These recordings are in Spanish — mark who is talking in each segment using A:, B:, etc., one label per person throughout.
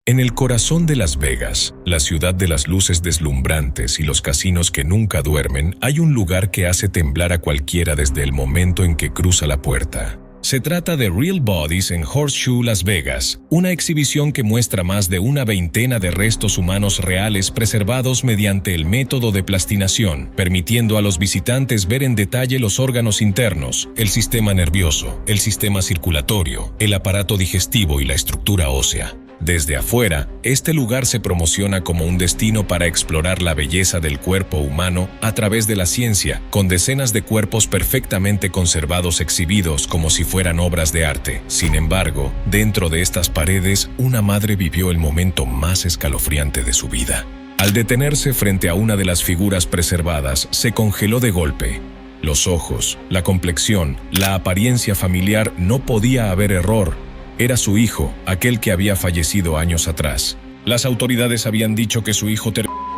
A: En el corazón de Las Vegas, la ciudad de las luces deslumbrantes y los casinos que nunca duermen, hay un lugar que hace temblar a cualquiera desde el momento en que cruza la puerta. Se trata de Real Bodies en Horseshoe, Las Vegas, una exhibición que muestra más de una veintena de restos humanos reales preservados mediante el método de plastinación, permitiendo a los visitantes ver en detalle los órganos internos, el sistema nervioso, el sistema circulatorio, el aparato digestivo y la estructura ósea. Desde afuera, este lugar se promociona como un destino para explorar la belleza del cuerpo humano a través de la ciencia, con decenas de cuerpos perfectamente conservados exhibidos como si fueran obras de arte. Sin embargo, dentro de estas paredes, una madre vivió el momento más escalofriante de su vida. Al detenerse frente a una de las figuras preservadas, se congeló de golpe. Los ojos, la complexión, la apariencia familiar, no podía haber error. Era su hijo, aquel que había fallecido años atrás. Las autoridades habían dicho que su hijo terminó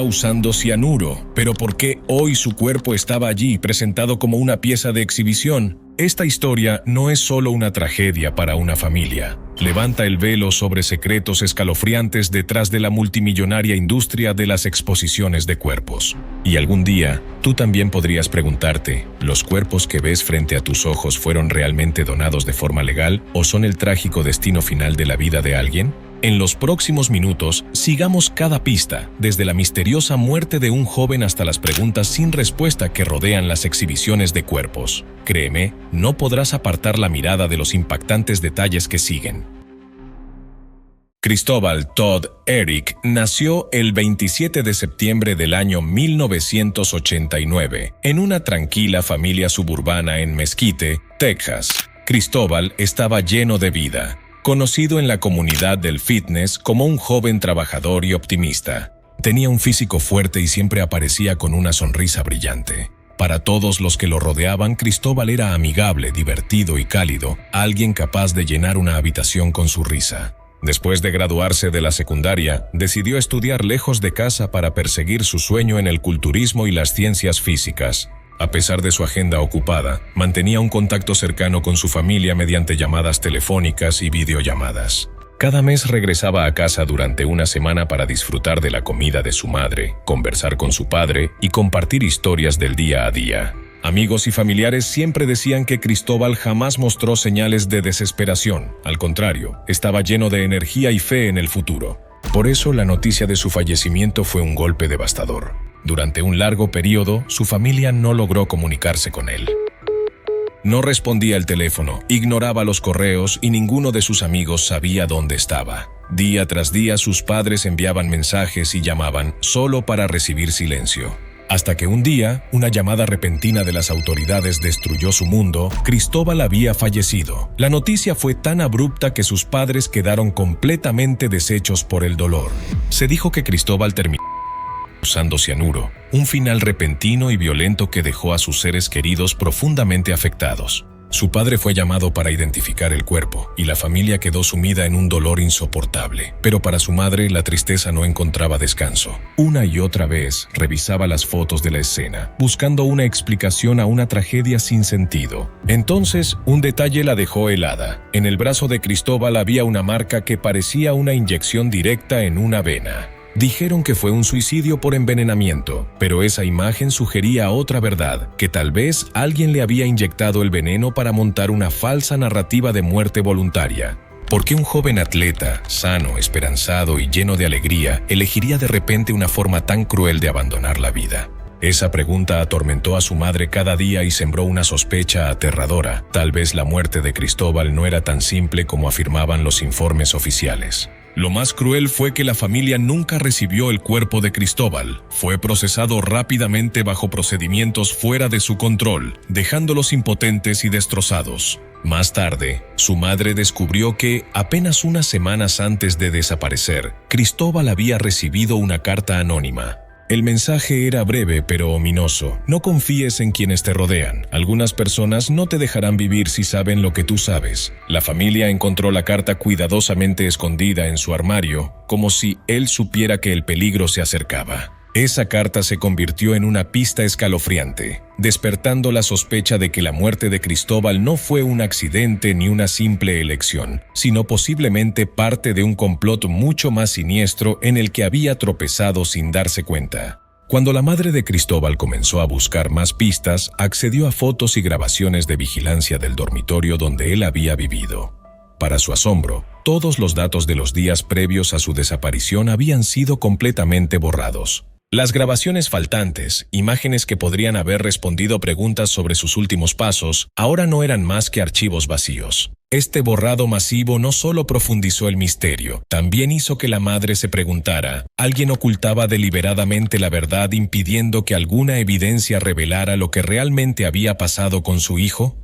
A: usando cianuro, pero ¿por qué hoy su cuerpo estaba allí presentado como una pieza de exhibición? Esta historia no es solo una tragedia para una familia. Levanta el velo sobre secretos escalofriantes detrás de la multimillonaria industria de las exposiciones de cuerpos. Y algún día, tú también podrías preguntarte, ¿los cuerpos que ves frente a tus ojos fueron realmente donados de forma legal o son el trágico destino final de la vida de alguien? En los próximos minutos, sigamos cada pista, desde la misteriosa muerte de un joven hasta las preguntas sin respuesta que rodean las exhibiciones de cuerpos. Créeme, no podrás apartar la mirada de los impactantes detalles que siguen. Cristóbal Todd Eric nació el 27 de septiembre del año 1989 en una tranquila familia suburbana en Mesquite, Texas. Cristóbal estaba lleno de vida, conocido en la comunidad del fitness como un joven trabajador y optimista. Tenía un físico fuerte y siempre aparecía con una sonrisa brillante. Para todos los que lo rodeaban, Cristóbal era amigable, divertido y cálido, alguien capaz de llenar una habitación con su risa. Después de graduarse de la secundaria, decidió estudiar lejos de casa para perseguir su sueño en el culturismo y las ciencias físicas. A pesar de su agenda ocupada, mantenía un contacto cercano con su familia mediante llamadas telefónicas y videollamadas. Cada mes regresaba a casa durante una semana para disfrutar de la comida de su madre, conversar con su padre y compartir historias del día a día. Amigos y familiares siempre decían que Cristóbal jamás mostró señales de desesperación. Al contrario, estaba lleno de energía y fe en el futuro. Por eso, la noticia de su fallecimiento fue un golpe devastador. Durante un largo periodo, su familia no logró comunicarse con él. No respondía el teléfono, ignoraba los correos y ninguno de sus amigos sabía dónde estaba. Día tras día, sus padres enviaban mensajes y llamaban solo para recibir silencio. Hasta que un día, una llamada repentina de las autoridades destruyó su mundo. Cristóbal había fallecido. La noticia fue tan abrupta que sus padres quedaron completamente deshechos por el dolor. Se dijo que Cristóbal terminó usando cianuro, un final repentino y violento que dejó a sus seres queridos profundamente afectados. Su padre fue llamado para identificar el cuerpo, y la familia quedó sumida en un dolor insoportable. Pero para su madre, la tristeza no encontraba descanso. Una y otra vez, revisaba las fotos de la escena, buscando una explicación a una tragedia sin sentido. Entonces, un detalle la dejó helada. En el brazo de Cristóbal había una marca que parecía una inyección directa en una vena. Dijeron que fue un suicidio por envenenamiento, pero esa imagen sugería otra verdad, que tal vez alguien le había inyectado el veneno para montar una falsa narrativa de muerte voluntaria. ¿Por qué un joven atleta, sano, esperanzado y lleno de alegría, elegiría de repente una forma tan cruel de abandonar la vida? Esa pregunta atormentó a su madre cada día y sembró una sospecha aterradora. Tal vez la muerte de Cristóbal no era tan simple como afirmaban los informes oficiales. Lo más cruel fue que la familia nunca recibió el cuerpo de Cristóbal. Fue procesado rápidamente bajo procedimientos fuera de su control, dejándolos impotentes y destrozados. Más tarde, su madre descubrió que, apenas unas semanas antes de desaparecer, Cristóbal había recibido una carta anónima. El mensaje era breve pero ominoso. No confíes en quienes te rodean. Algunas personas no te dejarán vivir si saben lo que tú sabes. La familia encontró la carta cuidadosamente escondida en su armario, como si él supiera que el peligro se acercaba. Esa carta se convirtió en una pista escalofriante, despertando la sospecha de que la muerte de Cristóbal no fue un accidente ni una simple elección, sino posiblemente parte de un complot mucho más siniestro en el que había tropezado sin darse cuenta. Cuando la madre de Cristóbal comenzó a buscar más pistas, accedió a fotos y grabaciones de vigilancia del dormitorio donde él había vivido. Para su asombro, todos los datos de los días previos a su desaparición habían sido completamente borrados. Las grabaciones faltantes, imágenes que podrían haber respondido preguntas sobre sus últimos pasos, ahora no eran más que archivos vacíos. Este borrado masivo no solo profundizó el misterio, también hizo que la madre se preguntara, ¿alguien ocultaba deliberadamente la verdad impidiendo que alguna evidencia revelara lo que realmente había pasado con su hijo?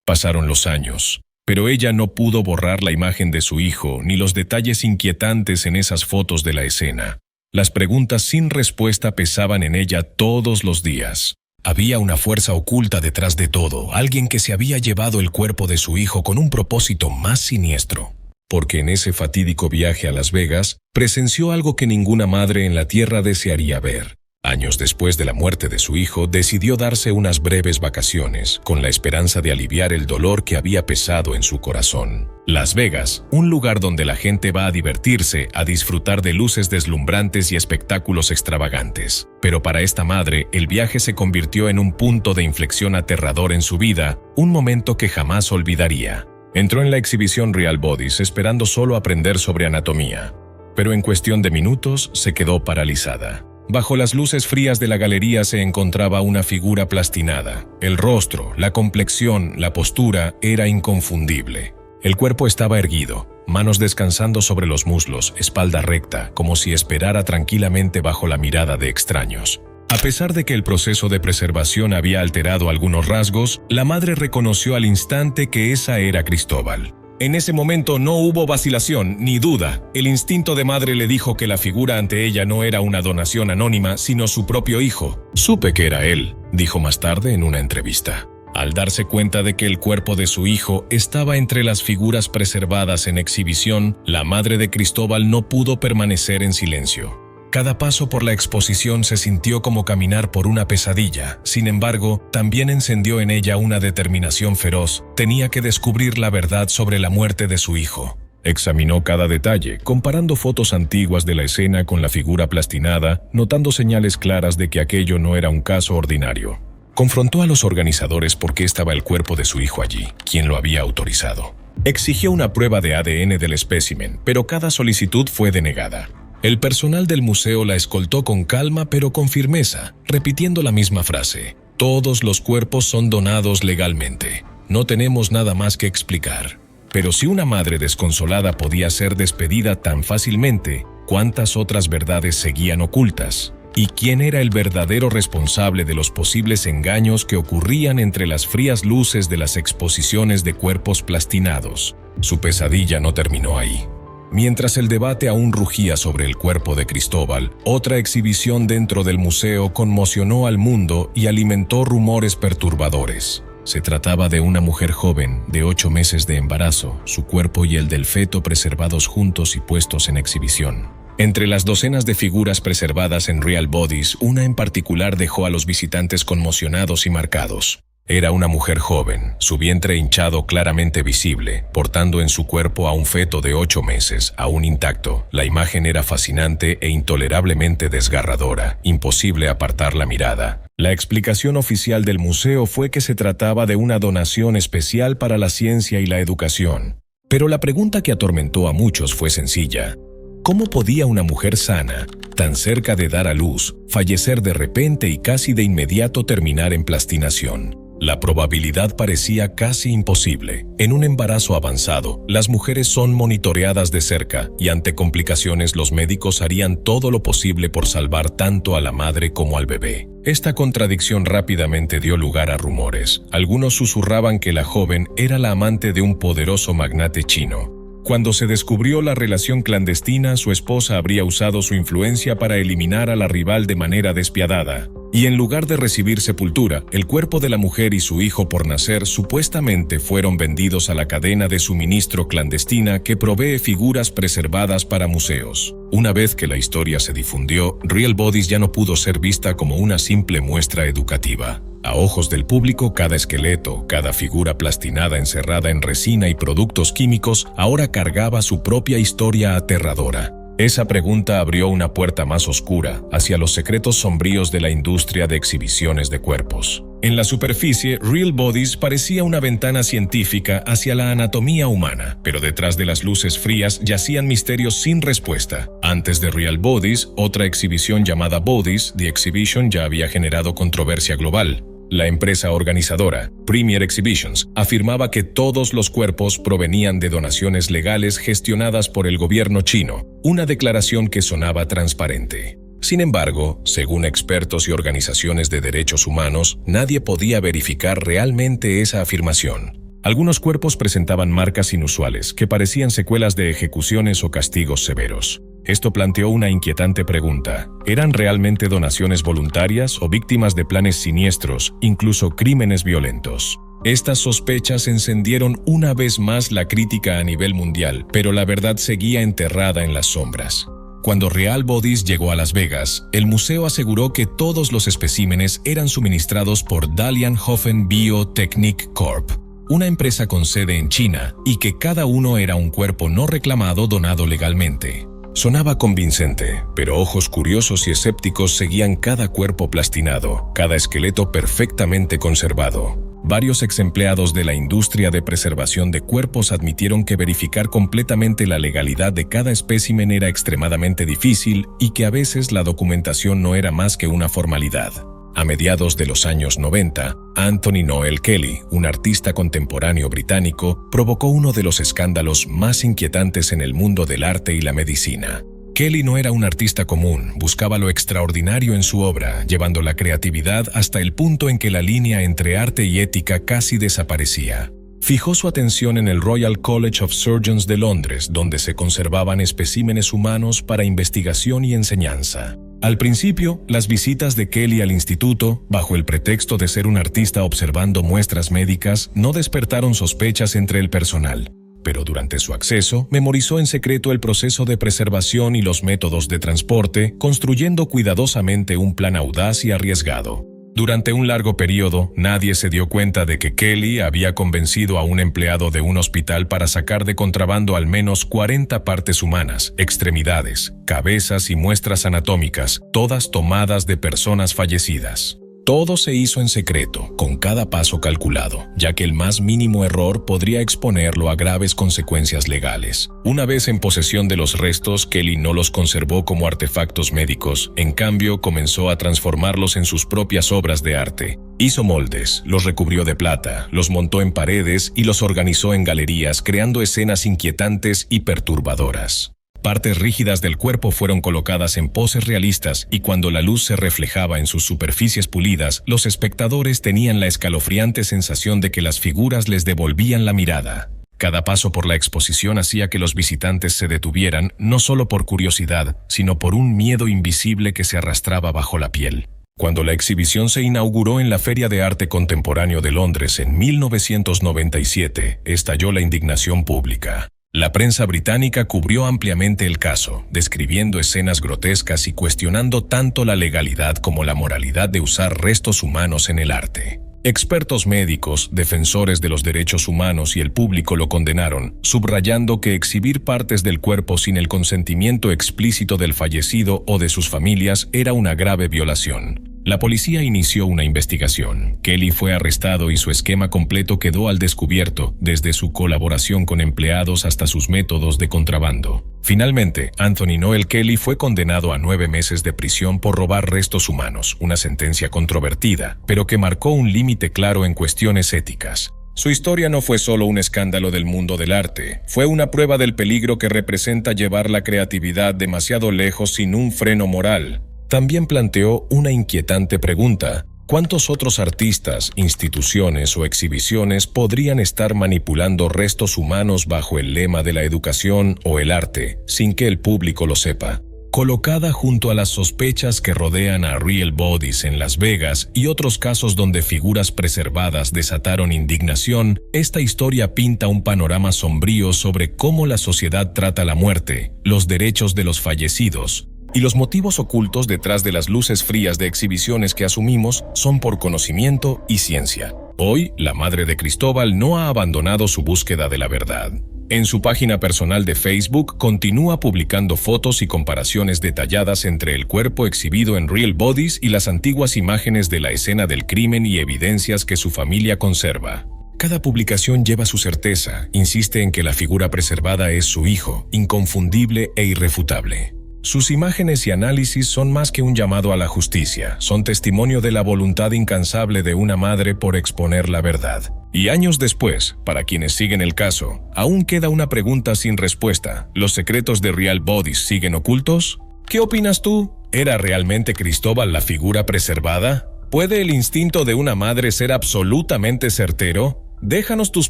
A: Pasaron los años, pero ella no pudo borrar la imagen de su hijo ni los detalles inquietantes en esas fotos de la escena. Las preguntas sin respuesta pesaban en ella todos los días. Había una fuerza oculta detrás de todo, alguien que se había llevado el cuerpo de su hijo con un propósito más siniestro. Porque en ese fatídico viaje a Las Vegas, presenció algo que ninguna madre en la tierra desearía ver. Años después de la muerte de su hijo, decidió darse unas breves vacaciones, con la esperanza de aliviar el dolor que había pesado en su corazón. Las Vegas, un lugar donde la gente va a divertirse, a disfrutar de luces deslumbrantes y espectáculos extravagantes. Pero para esta madre, el viaje se convirtió en un punto de inflexión aterrador en su vida, un momento que jamás olvidaría. Entró en la exhibición Real Bodies esperando solo aprender sobre anatomía, pero en cuestión de minutos se quedó paralizada. Bajo las luces frías de la galería se encontraba una figura plastinada. El rostro, la complexión, la postura era inconfundible. El cuerpo estaba erguido, manos descansando sobre los muslos, espalda recta, como si esperara tranquilamente bajo la mirada de extraños. A pesar de que el proceso de preservación había alterado algunos rasgos, la madre reconoció al instante que esa era Cristóbal. En ese momento no hubo vacilación ni duda. El instinto de madre le dijo que la figura ante ella no era una donación anónima, sino su propio hijo. Supe que era él, dijo más tarde en una entrevista. Al darse cuenta de que el cuerpo de su hijo estaba entre las figuras preservadas en exhibición, la madre de Cristóbal no pudo permanecer en silencio. Cada paso por la exposición se sintió como caminar por una pesadilla. Sin embargo, también encendió en ella una determinación feroz. Tenía que descubrir la verdad sobre la muerte de su hijo. Examinó cada detalle, comparando fotos antiguas de la escena con la figura plastinada, notando señales claras de que aquello no era un caso ordinario. Confrontó a los organizadores por qué estaba el cuerpo de su hijo allí, quién lo había autorizado. Exigió una prueba de ADN del espécimen, pero cada solicitud fue denegada. El personal del museo la escoltó con calma pero con firmeza, repitiendo la misma frase: todos los cuerpos son donados legalmente. No tenemos nada más que explicar. Pero si una madre desconsolada podía ser despedida tan fácilmente, ¿cuántas otras verdades seguían ocultas? ¿Y quién era el verdadero responsable de los posibles engaños que ocurrían entre las frías luces de las exposiciones de cuerpos plastinados? Su pesadilla no terminó ahí. Mientras el debate aún rugía sobre el cuerpo de Cristóbal, otra exhibición dentro del museo conmocionó al mundo y alimentó rumores perturbadores. Se trataba de una mujer joven, de 8 meses de embarazo, su cuerpo y el del feto preservados juntos y puestos en exhibición. Entre las docenas de figuras preservadas en Real Bodies, una en particular dejó a los visitantes conmocionados y marcados. Era una mujer joven, su vientre hinchado claramente visible, portando en su cuerpo a un feto de 8 meses, aún intacto. La imagen era fascinante e intolerablemente desgarradora, imposible apartar la mirada. La explicación oficial del museo fue que se trataba de una donación especial para la ciencia y la educación. Pero la pregunta que atormentó a muchos fue sencilla. ¿Cómo podía una mujer sana, tan cerca de dar a luz, fallecer de repente y casi de inmediato terminar en plastinación? La probabilidad parecía casi imposible. En un embarazo avanzado, las mujeres son monitoreadas de cerca y ante complicaciones los médicos harían todo lo posible por salvar tanto a la madre como al bebé. Esta contradicción rápidamente dio lugar a rumores. Algunos susurraban que la joven era la amante de un poderoso magnate chino. Cuando se descubrió la relación clandestina, su esposa habría usado su influencia para eliminar a la rival de manera despiadada. Y en lugar de recibir sepultura, el cuerpo de la mujer y su hijo por nacer supuestamente fueron vendidos a la cadena de suministro clandestina que provee figuras preservadas para museos. Una vez que la historia se difundió, Real Bodies ya no pudo ser vista como una simple muestra educativa. A ojos del público, cada esqueleto, cada figura plastinada encerrada en resina y productos químicos ahora cargaba su propia historia aterradora. Esa pregunta abrió una puerta más oscura hacia los secretos sombríos de la industria de exhibiciones de cuerpos. En la superficie, Real Bodies parecía una ventana científica hacia la anatomía humana, pero detrás de las luces frías yacían misterios sin respuesta. Antes de Real Bodies, otra exhibición llamada Bodies, The Exhibition, ya había generado controversia global. La empresa organizadora, Premier Exhibitions, afirmaba que todos los cuerpos provenían de donaciones legales gestionadas por el gobierno chino, una declaración que sonaba transparente. Sin embargo, según expertos y organizaciones de derechos humanos, nadie podía verificar realmente esa afirmación. Algunos cuerpos presentaban marcas inusuales que parecían secuelas de ejecuciones o castigos severos. Esto planteó una inquietante pregunta. ¿Eran realmente donaciones voluntarias o víctimas de planes siniestros, incluso crímenes violentos? Estas sospechas encendieron una vez más la crítica a nivel mundial, pero la verdad seguía enterrada en las sombras. Cuando Real Bodies llegó a Las Vegas, el museo aseguró que todos los especímenes eran suministrados por Dalian-Hoffen Biotechnik Corp., una empresa con sede en China, y que cada uno era un cuerpo no reclamado donado legalmente. Sonaba convincente, pero ojos curiosos y escépticos seguían cada cuerpo plastinado, cada esqueleto perfectamente conservado. Varios exempleados de la industria de preservación de cuerpos admitieron que verificar completamente la legalidad de cada espécimen era extremadamente difícil y que a veces la documentación no era más que una formalidad. A mediados de los años 90, Anthony Noel Kelly, un artista contemporáneo británico, provocó uno de los escándalos más inquietantes en el mundo del arte y la medicina. Kelly no era un artista común, buscaba lo extraordinario en su obra, llevando la creatividad hasta el punto en que la línea entre arte y ética casi desaparecía. Fijó su atención en el Royal College of Surgeons de Londres, donde se conservaban especímenes humanos para investigación y enseñanza. Al principio, las visitas de Kelly al instituto, bajo el pretexto de ser un artista observando muestras médicas, no despertaron sospechas entre el personal. Pero durante su acceso, memorizó en secreto el proceso de preservación y los métodos de transporte, construyendo cuidadosamente un plan audaz y arriesgado. Durante un largo periodo, nadie se dio cuenta de que Kelly había convencido a un empleado de un hospital para sacar de contrabando al menos 40 partes humanas, extremidades, cabezas y muestras anatómicas, todas tomadas de personas fallecidas. Todo se hizo en secreto, con cada paso calculado, ya que el más mínimo error podría exponerlo a graves consecuencias legales. Una vez en posesión de los restos, Kelly no los conservó como artefactos médicos, en cambio comenzó a transformarlos en sus propias obras de arte. Hizo moldes, los recubrió de plata, los montó en paredes y los organizó en galerías, creando escenas inquietantes y perturbadoras. Partes rígidas del cuerpo fueron colocadas en poses realistas y cuando la luz se reflejaba en sus superficies pulidas, los espectadores tenían la escalofriante sensación de que las figuras les devolvían la mirada. Cada paso por la exposición hacía que los visitantes se detuvieran, no solo por curiosidad, sino por un miedo invisible que se arrastraba bajo la piel. Cuando la exhibición se inauguró en la Feria de Arte Contemporáneo de Londres en 1997, estalló la indignación pública. La prensa británica cubrió ampliamente el caso, describiendo escenas grotescas y cuestionando tanto la legalidad como la moralidad de usar restos humanos en el arte. Expertos médicos, defensores de los derechos humanos y el público lo condenaron, subrayando que exhibir partes del cuerpo sin el consentimiento explícito del fallecido o de sus familias era una grave violación. La policía inició una investigación. Kelly fue arrestado y su esquema completo quedó al descubierto, desde su colaboración con empleados hasta sus métodos de contrabando. Finalmente, Anthony Noel Kelly fue condenado a 9 meses de prisión por robar restos humanos, una sentencia controvertida, pero que marcó un límite claro en cuestiones éticas. Su historia no fue solo un escándalo del mundo del arte, fue una prueba del peligro que representa llevar la creatividad demasiado lejos sin un freno moral. También planteó una inquietante pregunta: ¿cuántos otros artistas, instituciones o exhibiciones podrían estar manipulando restos humanos bajo el lema de la educación o el arte, sin que el público lo sepa? Colocada junto a las sospechas que rodean a Real Bodies en Las Vegas y otros casos donde figuras preservadas desataron indignación, esta historia pinta un panorama sombrío sobre cómo la sociedad trata la muerte, los derechos de los fallecidos, y los motivos ocultos detrás de las luces frías de exhibiciones que asumimos son por conocimiento y ciencia. Hoy, la madre de Cristóbal no ha abandonado su búsqueda de la verdad. En su página personal de Facebook continúa publicando fotos y comparaciones detalladas entre el cuerpo exhibido en Real Bodies y las antiguas imágenes de la escena del crimen y evidencias que su familia conserva. Cada publicación lleva su certeza, insiste en que la figura preservada es su hijo, inconfundible e irrefutable. Sus imágenes y análisis son más que un llamado a la justicia, son testimonio de la voluntad incansable de una madre por exponer la verdad. Y años después, para quienes siguen el caso, aún queda una pregunta sin respuesta. ¿Los secretos de Real Bodies siguen ocultos? ¿Qué opinas tú? ¿Era realmente Cristóbal la figura preservada? ¿Puede el instinto de una madre ser absolutamente certero? Déjanos tus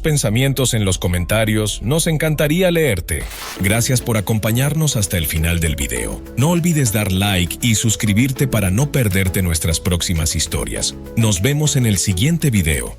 A: pensamientos en los comentarios, nos encantaría leerte. Gracias por acompañarnos hasta el final del video. No olvides dar like y suscribirte para no perderte nuestras próximas historias. Nos vemos en el siguiente video.